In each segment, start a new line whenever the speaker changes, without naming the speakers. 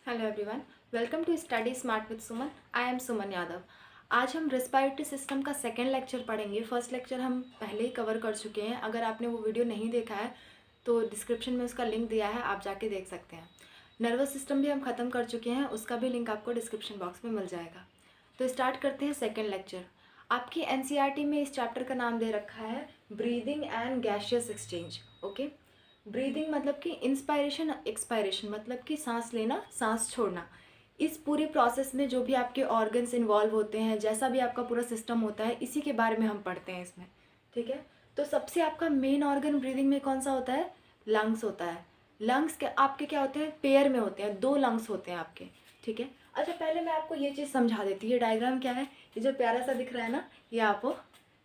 Hello everyone, welcome to study smart with Suman. I am Suman Yadav. आज हम respiratory system का second lecture पढ़ेंगे। First lecture हम पहले ही कवर कर चुके हैं। अगर आपने वो वीडियो नहीं देखा है तो डिस्क्रिप्शन में उसका लिंक दिया है, आप जाके देख सकते हैं। नर्वस सिस्टम भी हम ख़त्म कर चुके हैं, उसका भी लिंक आपको डिस्क्रिप्शन बॉक्स में मिल जाएगा। तो स्टार्ट करते हैं सेकेंड लेक्चर। आपकी एनसीईआरटी में इस चैप्टर का नाम दे रखा है breathing and gaseous exchange. Okay, breathing मतलब कि इंस्पायरेशन एक्सपायरेशन, मतलब कि सांस लेना सांस छोड़ना। इस पूरी प्रोसेस में जो भी आपके ऑर्गन्स इन्वॉल्व होते हैं, जैसा भी आपका पूरा सिस्टम होता है, इसी के बारे में हम पढ़ते हैं इसमें। ठीक है, तो सबसे आपका मेन ऑर्गन ब्रीदिंग में कौन सा होता है? लंग्स होता है। लंग्स के आपके क्या होते हैं? पेयर में होते हैं, 2 लंग्स होते हैं आपके। ठीक है, अच्छा पहले मैं आपको ये चीज़ समझा देती हूँ। ये डायग्राम क्या है? ये जो प्यारा सा दिख रहा है ना, ये आपको,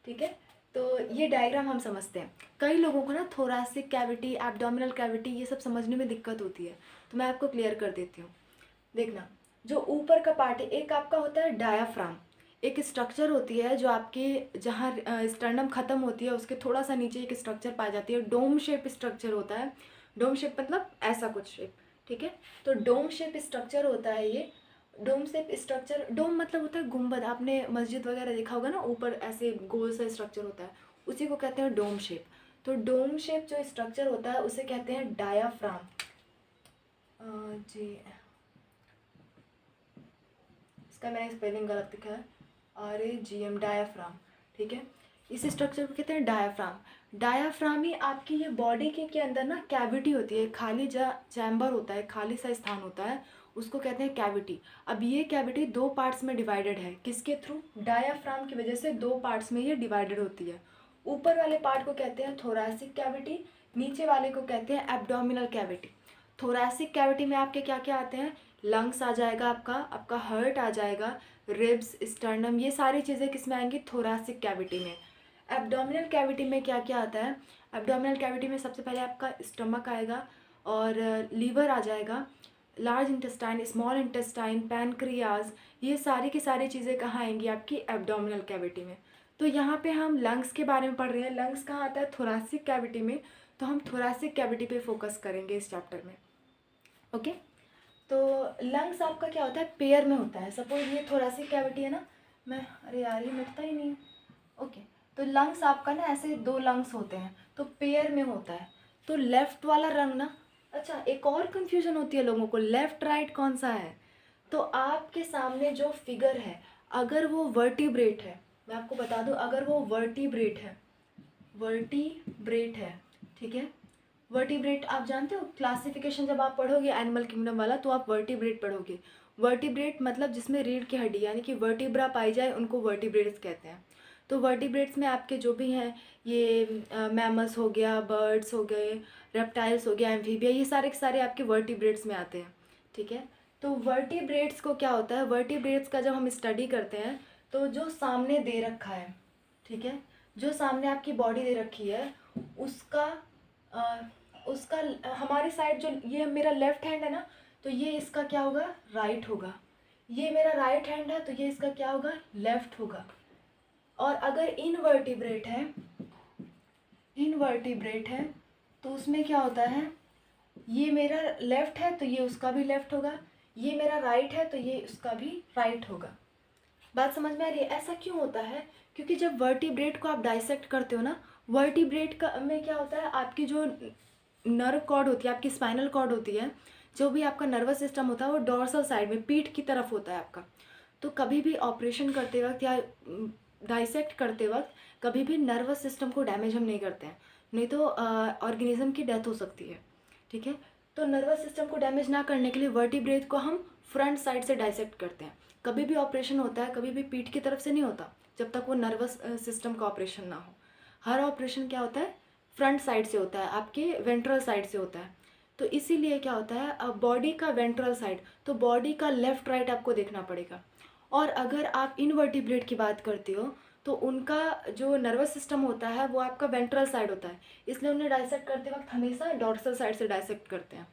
ठीक है, तो ये डायग्राम हम समझते हैं। कई लोगों को ना थोरैसिक कैविटी, एब्डोमिनल कैविटी, ये सब समझने में दिक्कत होती है, तो मैं आपको क्लियर कर देती हूँ। देखना, जो ऊपर का पार्ट है, एक आपका होता है डायाफ्राम। एक स्ट्रक्चर होती है जो आपकी जहाँ स्टर्नम खत्म होती है उसके थोड़ा सा नीचे एक स्ट्रक्चर पाई जाती है, डोम शेप स्ट्रक्चर होता है। डोम शेप मतलब ऐसा कुछ शेप। ठीक है, तो डोम शेप स्ट्रक्चर होता है ये। डोम शेप स्ट्रक्चर, डोम मतलब होता है गुंबद। आपने मस्जिद वगैरह देखा होगा ना, ऊपर ऐसे गोल सा स्ट्रक्चर होता है, उसी को कहते हैं डोम शेप। तो डोम शेप जो स्ट्रक्चर होता है उसे कहते हैं डायाफ्राम। जी, इसका मैंने स्पेलिंग गलत लिखा है, RAGM, डायाफ्राम। ठीक है, इस स्ट्रक्चर को कहते हैं डायाफ्राम। डायाफ्राम ही आपकी ये बॉडी के अंदर ना कैविटी होती है, खाली जा चैम्बर होता है, खाली सा स्थान होता है, उसको कहते हैं कैविटी। अब ये कैविटी 2 पार्ट्स में डिवाइडेड है। किसके थ्रू? डायाफ्राम की वजह से 2 पार्ट्स में ये डिवाइडेड होती है। ऊपर वाले पार्ट को कहते हैं थोरैसिक कैविटी, नीचे वाले को कहते हैं एब्डोमिनल कैविटी। थोरैसिक कैविटी में आपके क्या क्या आते हैं? लंग्स आ जाएगा, आपका हार्ट आ जाएगा, रिब्स, स्टर्नम, ये सारी चीज़ें किस में आएंगी? थोरैसिक कैविटी में। एब्डोमिनल कैविटी में क्या क्या आता है? एब्डोमिनल कैविटी में सबसे पहले आपका स्टमक आएगा और लीवर आ जाएगा, large intestine, small intestine, pancreas, ये सारी की सारी चीज़ें कहाँ आएंगी? आपकी एब्डोमिनल कैविटी में। तो यहाँ पे हम लंग्स के बारे में पढ़ रहे हैं। लंग्स कहाँ आता है? थोरैसिक कैविटी में। तो हम थोरैसिक कैविटी पे फोकस करेंगे इस चैप्टर में। ओके, तो लंग्स आपका क्या होता है? पेयर में होता है। सपोज ये थोरैसिक कैविटी है ना, मैं, अरे यार ये मिटता ही नहीं है। ओके, तो लंग्स आपका ना ऐसे 2 लंग्स होते हैं, तो पेयर में होता है। तो लेफ्ट वाला रंग ना, अच्छा एक और कंफ्यूजन होती है लोगों को, लेफ्ट राइट कौन सा है? तो आपके सामने जो फिगर है, अगर वो वर्टिब्रेट है, मैं आपको बता दूं, अगर वो वर्टिब्रेट है, वर्टिब्रेट है, ठीक है, वर्टिब्रेट आप जानते हो क्लासिफिकेशन, जब आप पढ़ोगे एनिमल किंगडम वाला तो आप वर्टिब्रेट पढ़ोगे। वर्टिब्रेट मतलब जिसमें रीढ़ की हड्डी यानी कि वर्टिब्रा पाई जाए, उनको वर्टिब्रेट्स कहते हैं। तो वर्टिब्रेट्स में आपके जो भी हैं, ये मैमल्स हो गया, बर्ड्स हो गए, रेप्टाइल्स हो गया, एम्फीबिया, ये सारे के सारे आपके वर्टिब्रेट्स में आते हैं। ठीक है, तो वर्टिब्रेट्स को क्या होता है? वर्टिब्रेट्स का जब हम स्टडी करते हैं तो जो सामने दे रखा है, ठीक है, जो सामने आपकी बॉडी दे रखी है, उसका अ, उसका हमारी साइड, जो ये मेरा लेफ्ट हैंड है ना, तो ये इसका क्या होगा? राइट होगा। ये मेरा राइट हैंड है तो ये इसका क्या होगा? लेफ्ट होगा। और अगर इनवर्टिब्रेट है तो उसमें क्या होता है? ये मेरा लेफ्ट है तो ये उसका भी लेफ्ट होगा, ये मेरा राइट है तो ये उसका भी राइट होगा। बात समझ में आ रही है? ऐसा क्यों होता है? क्योंकि जब वर्टिब्रेट को आप डाइसेक्ट करते हो ना, वर्टिब्रेट का में क्या होता है, आपकी जो नर्व कॉर्ड होती है, आपकी स्पाइनल कॉर्ड होती है, जो भी आपका नर्वस सिस्टम होता है, वो डोर्सल साइड में, पीठ की तरफ होता है आपका। तो कभी भी ऑपरेशन करते वक्त या डाइसेक्ट करते वक्त कभी भी नर्वस सिस्टम को डैमेज हम नहीं करते हैं, नहीं तो ऑर्गेनिज्म की डेथ हो सकती है। ठीक है, तो नर्वस सिस्टम को डैमेज ना करने के लिए वर्टिब्रेट को हम फ्रंट साइड से डाइसेक्ट करते हैं। कभी भी ऑपरेशन होता है, कभी भी पीठ की तरफ से नहीं होता जब तक वो नर्वस सिस्टम का ऑपरेशन ना हो। हर ऑपरेशन क्या होता है? फ्रंट साइड से होता है, आपके वेंट्रल साइड से होता है। तो इसीलिए क्या होता है, बॉडी का वेंट्रल साइड, तो बॉडी का लेफ्ट राइट आपको देखना पड़ेगा। और अगर आप इनवर्टिब्रेट की बात करते हो तो उनका जो नर्वस सिस्टम होता है वो आपका वेंट्रल साइड होता है, इसलिए उन्हें डाइसेक्ट करते वक्त हमेशा डॉर्सल साइड से डाइसेक्ट करते हैं।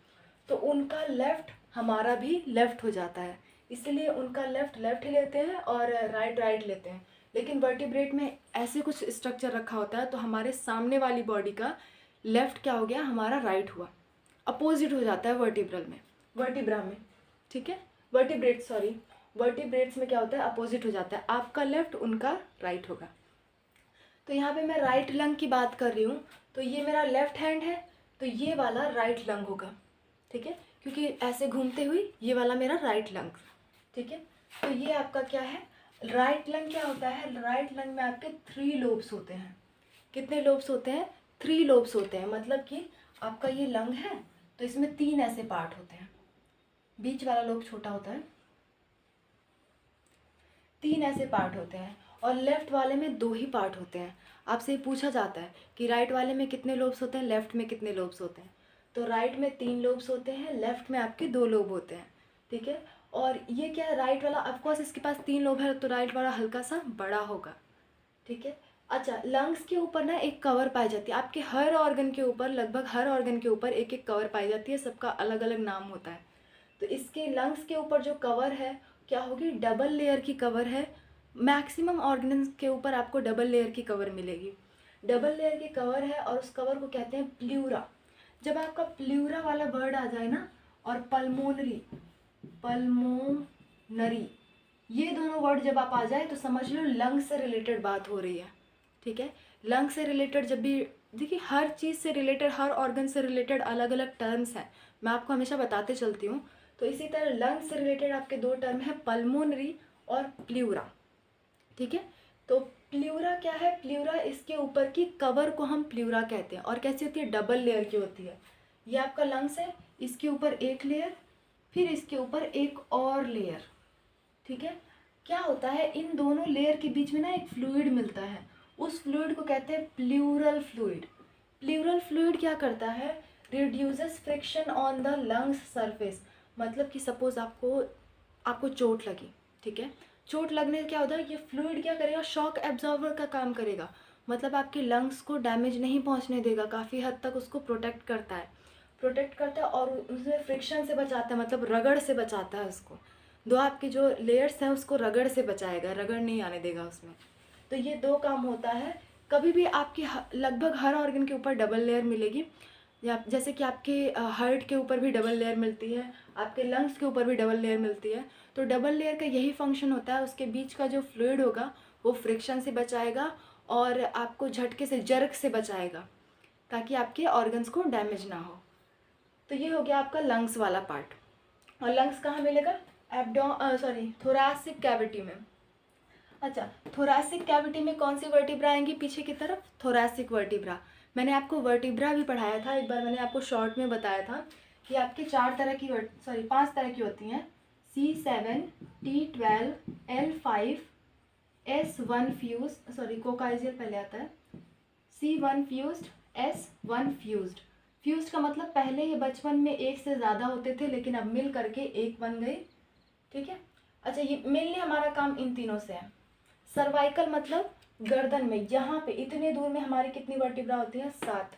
तो उनका लेफ्ट हमारा भी लेफ्ट हो जाता है, इसलिए उनका लेफ्ट लेफ्ट ही लेते हैं और राइट राइट लेते हैं। लेकिन वर्टिब्रेट में ऐसे कुछ स्ट्रक्चर रखा होता है, तो हमारे सामने वाली बॉडी का लेफ्ट क्या हो गया? हमारा राइट हुआ, अपोजिट हो जाता है वर्टिब्रा में। ठीक है, वर्टिब्रेट्स, सॉरी, वर्टिब्रेट्स में क्या होता है, अपोजिट हो जाता है, आपका लेफ्ट उनका राइट होगा। तो यहाँ पे मैं राइट लंग की बात कर रही हूँ, तो ये मेरा लेफ्ट हैंड है, तो ये वाला राइट लंग होगा, ठीक है, क्योंकि ऐसे घूमते हुए ये वाला मेरा राइट लंग, ठीक है। तो ये आपका क्या है, राइट लंग क्या होता है, राइट लंग में आपके 3 लोब्स होते हैं। कितने लोब्स होते हैं, 3 लोब्स होते हैं, मतलब कि आपका ये लंग है तो इसमें 3 ऐसे पार्ट होते हैं, बीच वाला लोब छोटा होता है, 3 ऐसे पार्ट होते हैं, और लेफ्ट वाले में 2 ही पार्ट होते हैं। आपसे ये पूछा जाता है कि राइट वाले में कितने लोब्स होते हैं, लेफ्ट में कितने लोब्स होते हैं, तो राइट में 3 लोब्स होते हैं, लेफ्ट में आपके 2 लोब होते हैं, ठीक है। और ये क्या है, राइट वाला ऑफकोर्स इसके पास 3 लोब है तो राइट वाला हल्का सा बड़ा होगा, ठीक है। अच्छा, लंग्स के ऊपर ना एक कवर पाई जाती है, आपके हर ऑर्गन के ऊपर, लगभग हर ऑर्गन के ऊपर एक एक कवर पाई जाती है, सबका अलग अलग नाम होता है। तो इसके लंग्स के ऊपर जो कवर है क्या होगी, डबल लेयर की कवर है, मैक्सिमम ऑर्गन्स के ऊपर आपको डबल लेयर की कवर मिलेगी, डबल लेयर की कवर है, और उस कवर को कहते हैं प्ल्यूरा। जब आपका प्ल्यूरा वाला वर्ड आ जाए ना, और पल्मोनरी, पल्मोनरी, ये दोनों वर्ड जब आप आ जाए तो समझ लो लंग्स से रिलेटेड बात हो रही है, ठीक है। लंग्स से रिलेटेड जब भी, देखिए हर चीज़ से रिलेटेड, हर ऑर्गन से रिलेटेड अलग अलग टर्म्स हैं, मैं आपको हमेशा बताते चलती हूँ। तो इसी तरह लंग्स से रिलेटेड आपके 2 टर्म हैं, पल्मोनरी और प्ल्यूरा, ठीक है। तो प्ल्यूरा क्या है, प्ल्यूरा इसके ऊपर की कवर को हम प्ल्यूरा कहते हैं, और कैसी होती है, डबल लेयर की होती है। ये आपका लंग्स है, इसके ऊपर एक लेयर, फिर इसके ऊपर एक और लेयर, ठीक है। क्या होता है, इन दोनों लेयर के बीच में ना एक फ्लूइड मिलता है, उस फ्लूइड को कहते हैं प्ल्यूरल फ्लूइड। प्ल्यूरल फ्लूइड क्या करता है, reduces friction on the lungs surface, मतलब कि सपोज आपको चोट लगी, ठीक है, चोट लगने से क्या होता है, ये फ्लूइड क्या करेगा, शॉक एब्जॉर्बर का काम करेगा, मतलब आपके लंग्स को डैमेज नहीं पहुंचने देगा, काफ़ी हद तक उसको प्रोटेक्ट करता है, और उसमें फ्रिक्शन से बचाता है, मतलब रगड़ से बचाता है उसको, दो आपकी जो लेयर्स हैं उसको रगड़ से बचाएगा, रगड़ नहीं आने देगा उसमें। तो ये 2 काम होता है। कभी भी आपकी लगभग हर ऑर्गन के ऊपर डबल लेयर मिलेगी, या जैसे कि आपके हार्ट के ऊपर भी डबल लेयर मिलती है, आपके लंग्स के ऊपर भी डबल लेयर मिलती है। तो डबल लेयर का यही फंक्शन होता है, उसके बीच का जो फ्लूइड होगा वो फ्रिक्शन से बचाएगा और आपको झटके से, जर्क से बचाएगा, ताकि आपके ऑर्गन्स को डैमेज ना हो। तो ये हो गया आपका लंग्स वाला पार्ट। और लंग्स कहाँ मिलेगा, थोरैसिक कैविटी में। अच्छा, थोरैसिक कैविटी में कौन सी वर्टिब्रा आएंगी पीछे की तरफ, थोरैसिक वर्टिब्रा। मैंने आपको वर्टिब्रा भी पढ़ाया था एक बार, मैंने आपको शॉर्ट में बताया था कि आपके 5 तरह की होती हैं, C7, T12, L5, S1 fuse, कोकाइजियल पहले आता है, C1 fused, S1 fused. Fused का मतलब पहले ये बचपन में एक से ज़्यादा होते थे, लेकिन अब मिल करके एक बन गए, ठीक है। अच्छा, ये मेनली हमारा काम इन तीनों से है। सर्वाइकल मतलब गर्दन में, यहाँ पे इतने दूर में हमारी कितनी वर्टिब्रा होती है, 7।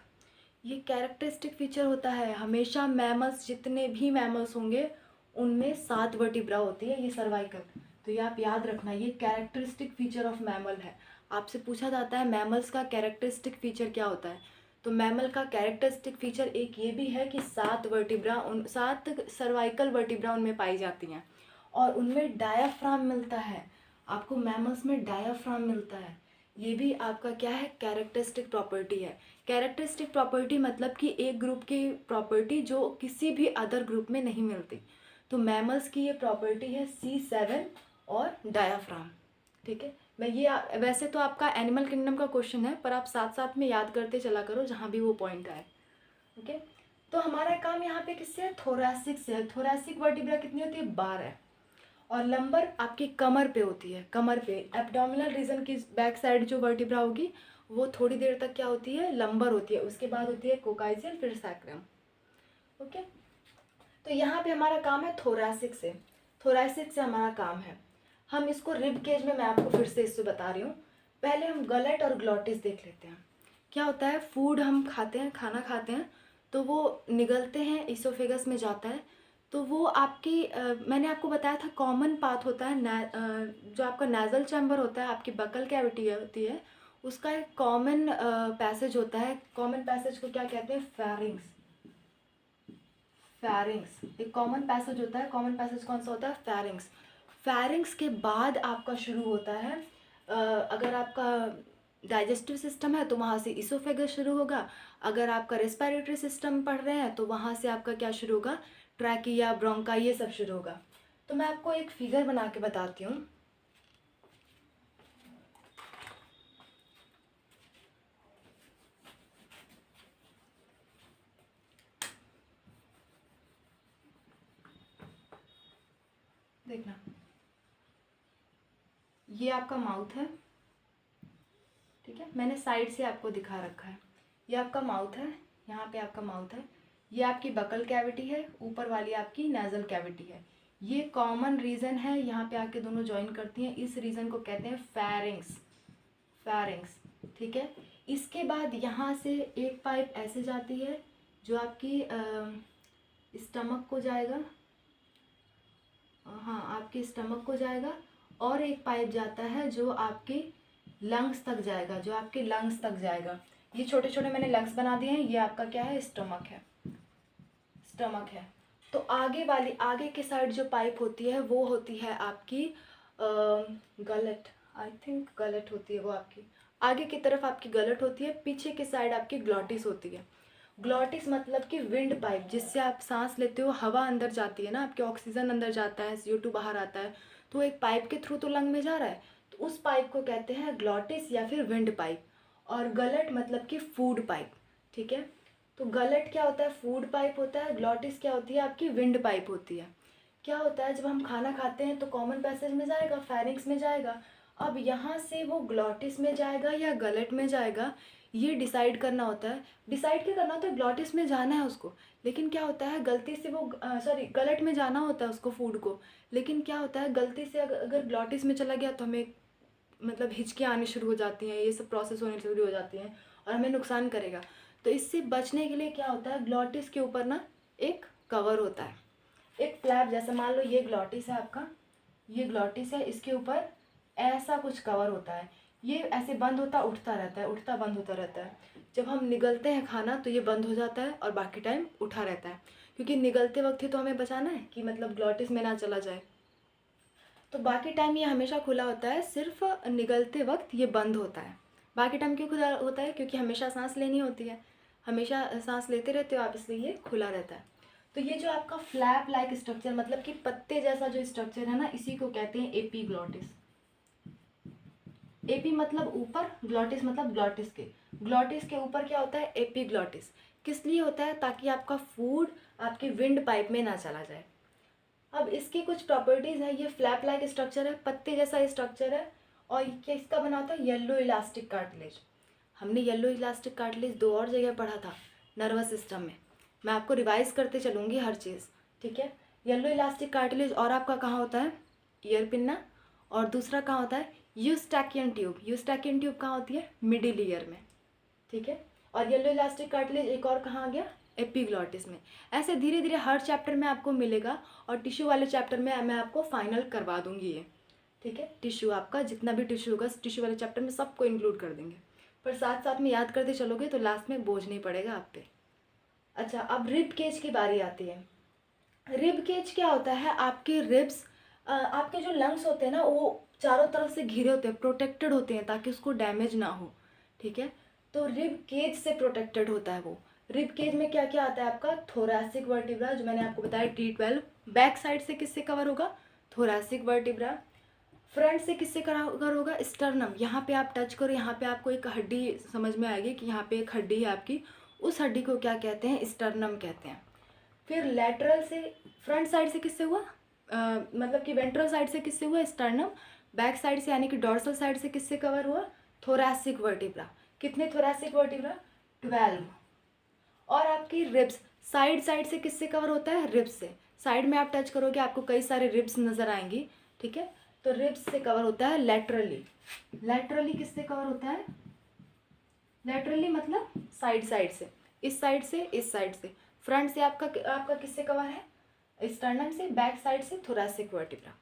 ये कैरेक्टरिस्टिक फीचर होता है, हमेशा मैमल्स, जितने भी मैमल्स होंगे उनमें 7 वर्टिब्रा होती है, ये सर्वाइकल। तो ये आप याद रखना, ये कैरेक्टरिस्टिक फीचर ऑफ मैमल है। आपसे पूछा जाता है मैमल्स का कैरेक्टरिस्टिक फीचर क्या होता है, तो मैमल का कैरेक्टरिस्टिक फीचर एक ये भी है कि 7 सर्वाइकल वर्टिब्रा उनमें पाई जाती हैं, और उनमें डायाफ्राम मिलता है, आपको मैमल्स में डायाफ्राम मिलता है। ये भी आपका क्या है, कैरेक्टरिस्टिक प्रॉपर्टी है। कैरेक्टरिस्टिक प्रॉपर्टी मतलब कि एक ग्रुप की प्रॉपर्टी जो किसी भी अदर ग्रुप में नहीं मिलती। तो मैमल्स की ये प्रॉपर्टी है C7 और डायाफ्राम, ठीक है। मैं ये वैसे तो आपका एनिमल किंगडम का क्वेश्चन है, पर आप साथ साथ में याद करते चला करो जहाँ भी वो पॉइंट आए, ओके। तो हमारा काम यहाँ पे किससे है, थोरैसिक से है। थोरैसिक वर्टिब्रा कितनी होती है, 12, और लंबर आपकी कमर पे होती है, कमर पे। एब्डोमिनल रीजन की बैक साइड जो वर्टिब्रा होगी वो थोड़ी देर तक क्या होती है, लंबर होती है, उसके बाद होती है कोकाइजियल, फिर सैक्रम, ओके। तो यहाँ पे हमारा काम है थोरैसिक से, थोरैसिक से हमारा काम है। हम इसको रिब केज में, मैं आपको फिर से इससे बता रही हूँ। पहले हम गलेट और ग्लॉटिस देख लेते हैं। क्या होता है, फूड हम खाते हैं, खाना खाते हैं, तो वो निगलते हैं, इसोफेगस में जाता है, तो वो आपकी मैंने आपको बताया था कॉमन पाथ होता है, जो आपका नेजल चैम्बर होता है, आपकी बकल कैविटी होती है, उसका एक कॉमन पैसेज होता है। कॉमन पैसेज को क्या कहते हैं, फेरिंग्स, फेरिंग्स, एक कॉमन पैसेज होता है। कॉमन पैसेज कौन सा होता है? फेरिंग्स। फेरिंग्स के बाद आपका शुरू होता है अगर आपका डाइजेस्टिव सिस्टम है तो वहाँ से इसोफेगस शुरू होगा। अगर आपका रेस्पिरेटरी सिस्टम पढ़ रहे हैं तो वहाँ से आपका क्या शुरू होगा? ट्रैकिया, ब्रोंका, ये सब शुरू होगा। तो मैं आपको एक फिगर बना के बताती हूँ। देखना, ये आपका माउथ है, ठीक है, मैंने साइड से आपको दिखा रखा है। ये आपका माउथ है, यहाँ पे आपका माउथ है, ये आपकी बकल कैविटी है, ऊपर वाली आपकी नेजल कैविटी है। ये कॉमन रीजन है, यहाँ पे आके दोनों ज्वाइन करती हैं, इस रीजन को कहते हैं फेरिंग्स। फेरिंग्स, ठीक है। इसके बाद यहाँ से एक पाइप ऐसे जाती है जो आपकी स्टमक को जाएगा, हाँ आपके स्टमक को जाएगा, और एक पाइप जाता है जो आपके लंग्स तक जाएगा, जो आपके लंग्स तक जाएगा। ये छोटे छोटे मैंने लंग्स बना दिए हैं, ये आपका क्या है? स्टमक है, स्टमक है। तो आगे वाली, आगे के साइड जो पाइप होती है वो होती है आपकी गलट, आई थिंक गलट होती है वो आपकी, आगे की तरफ आपकी गलट होती है, पीछे की साइड आपकी ग्लॉटिस होती है। ग्लॉटिस मतलब कि विंड पाइप, जिससे आप सांस लेते हो, हवा अंदर जाती है ना, आपके ऑक्सीजन अंदर जाता है, CO2 बाहर आता है, तो एक पाइप के थ्रू तो लंग में जा रहा है, तो उस पाइप को कहते हैं ग्लॉटिस या फिर विंड पाइप। और गलट मतलब कि फूड पाइप, ठीक है। तो गलट क्या होता है? फूड पाइप होता है। ग्लॉटिस क्या होती है? आपकी विंड पाइप होती है। क्या होता है, जब हम खाना खाते हैं तो कॉमन पैसेज में जाएगा, फेरिंग्स में जाएगा। अब यहाँ से वो ग्लॉटिस में जाएगा या गलट में जाएगा, ये डिसाइड करना होता है। डिसाइड क्या करना होता है? ग्लॉटिस में जाना है उसको, लेकिन क्या होता है गलती से वो गलट में जाना होता है उसको, फूड को, लेकिन क्या होता है गलती से अगर ग्लॉटिस में चला गया तो हमें मतलब हिचकियाँ आनी शुरू हो जाती हैं, ये सब प्रोसेस होने शुरू हो जाती हैं और हमें नुकसान करेगा। तो इससे बचने के लिए क्या होता है, ग्लॉटिस के ऊपर ना एक कवर होता है, एक फ्लैप जैसा। मान लो ये ग्लॉटिस है आपका, ये ग्लॉटिस है, इसके ऊपर ऐसा कुछ कवर होता है। ये ऐसे बंद होता उठता रहता है, उठता बंद होता रहता है। जब हम निगलते हैं खाना तो ये बंद हो जाता है और बाकी टाइम उठा रहता है, क्योंकि निगलते वक्त ही तो हमें बचाना है कि मतलब ग्लॉटिस में ना चला जाए। तो बाकी टाइम ये हमेशा खुला होता है, सिर्फ निगलते वक्त ये बंद होता है। बाकी टाइम क्यों खुला होता है? क्योंकि हमेशा सांस लेनी होती है, हमेशा सांस लेते रहते हो आप, इसलिए ये खुला रहता है। तो ये जो आपका फ्लैप लाइक स्ट्रक्चर, मतलब कि पत्ते जैसा जो स्ट्रक्चर है ना, इसी को कहते हैं एपीग्लॉटिस। एपी मतलब ऊपर, ग्लॉटिस मतलब ग्लॉटिस के, ग्लॉटिस के ऊपर क्या होता है? एपीग्लॉटिस। किस लिए होता है? ताकि आपका फूड आपके विंड पाइप में ना चला जाए। अब इसकी कुछ प्रॉपर्टीज़ है, ये फ्लैप लाइक स्ट्रक्चर है, पत्ते जैसा स्ट्रक्चर है, और क्या इसका बना होता है? Yellow elastic cartilage. हमने येलो इलास्टिक कार्टिलेज 2 और जगह पढ़ा था नर्वस सिस्टम में, मैं आपको रिवाइज करते चलूँगी हर चीज़, ठीक है। येलो इलास्टिक कार्टिलेज, और आपका कहाँ होता है? Ear pinna. और दूसरा कहाँ होता है? यूस्टैकियन ट्यूब। यूस्टैकियन ट्यूब कहाँ होती है? मिडिल ईयर में, ठीक है। और येलो इलास्टिक कार्टिलेज एक और कहाँ आ गया? एपीग्लॉटिस में। ऐसे धीरे धीरे हर चैप्टर में आपको मिलेगा, और टिश्यू वाले चैप्टर में मैं आपको फाइनल करवा दूंगी ये, ठीक है। टिश्यू आपका जितना भी टिश्यू होगा टिश्यू वाले चैप्टर में सबको इंक्लूड कर देंगे, पर साथ साथ में याद करते चलोगे तो लास्ट में बोझ नहीं पड़ेगा आप पे। अच्छा, अब रिब केज की बारी आती है। रिब केज क्या होता है? आपके रिब्स, आपके जो लंग्स होते हैं ना, वो चारों तरफ से घिरे होते हैं, प्रोटेक्टेड होते हैं ताकि उसको डैमेज ना हो, ठीक है। तो रिब केज से प्रोटेक्टेड होता है वो। रिब केज में क्या क्या आता है आपका? थोरैसिक वर्टिब्रा, जो मैंने आपको बताया T12। बैक साइड से किससे कवर होगा? Thoracic vertebra. फ्रंट से किससे कवर होगा? स्टर्नम। यहाँ पे आप टच करो, यहाँ पे आपको एक हड्डी समझ में आएगी कि यहाँ पे एक हड्डी है आपकी, उस हड्डी को क्या कहते हैं? स्टर्नम कहते हैं। फिर लेटरल से, फ्रंट साइड से किससे हुआ? मतलब कि वेंट्रल साइड से किससे हुआ? स्टर्नम। बैक साइड से यानी कि डॉर्सल साइड से किससे कवर हुआ? Thoracic vertebra. कितने थोरैसिक वर्टिब्रा? 12। और आपकी रिब्स, साइड साइड से किससे कवर होता है? रिब्स से। साइड में आप टच करोगे आपको कई सारे रिब्स नजर आएंगी, ठीक है। तो रिब्स से कवर होता है लैटरली। लैटरली किससे कवर होता है? लैटरली मतलब साइड साइड से, इस साइड से, इस साइड से। फ्रंट से आपका किससे कवर है? स्टर्नम से। बैक साइड से थोरैसिक वर्टिब्रा,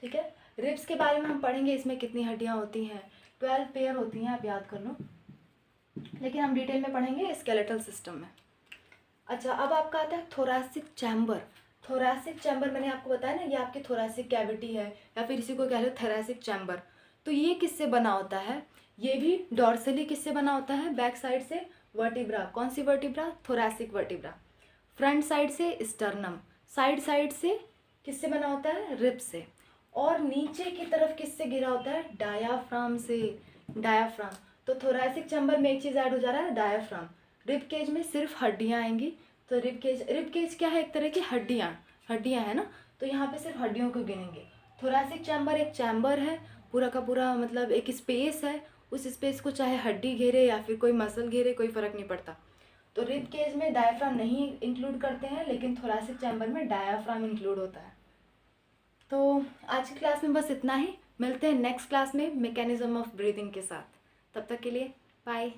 ठीक है। रिब्स के बारे में हम पढ़ेंगे, इसमें कितनी हड्डियाँ होती हैं? 12 पेयर होती हैं, आप याद कर लो, लेकिन हम डिटेल में पढ़ेंगे स्केलेटल सिस्टम में। अच्छा, अब आपका आता है थोरैसिक चैम्बर। थोरैसिक चैम्बर मैंने आपको बताया ना, ये आपकी थोरैसिक कैविटी है या फिर इसी को कह लो थोरैसिक चैम्बर। तो ये किससे बना होता है? ये भी डॉर्सली किससे बना होता है? बैक साइड से वर्टिब्रा। कौन सी vertebra? Thoracic vertebra. Front side से स्टर्नम, साइड साइड से किससे बना होता है? रिब से। और नीचे की तरफ किससे घिरा होता है? डायाफ्राम से। डायाफ्राम। तो थोरैसिक चैम्बर में एक चीज़ ऐड हो जा रहा है, डायाफ्राम। रिब केज में सिर्फ हड्डियाँ आएंगी। तो रिब केज क्या है? एक तरह की हड्डियाँ, हड्डियाँ है ना, तो यहाँ पे सिर्फ हड्डियों को गिनेंगे। थोरैसिक चैम्बर एक चैम्बर है, पूरा का पूरा मतलब एक स्पेस है। उस स्पेस को चाहे हड्डी घेरे या फिर कोई मसल घेरे, कोई फ़र्क नहीं पड़ता। तो रिब केज में डायाफ्राम नहीं इंक्लूड करते हैं, लेकिन थोरैसिक चैम्बर में डायाफ्राम इंक्लूड होता है। तो आज की क्लास में बस इतना ही। मिलते हैं नेक्स्ट क्लास में मैकेनिज्म ऑफ ब्रीदिंग के साथ। तब तक के लिए बाय।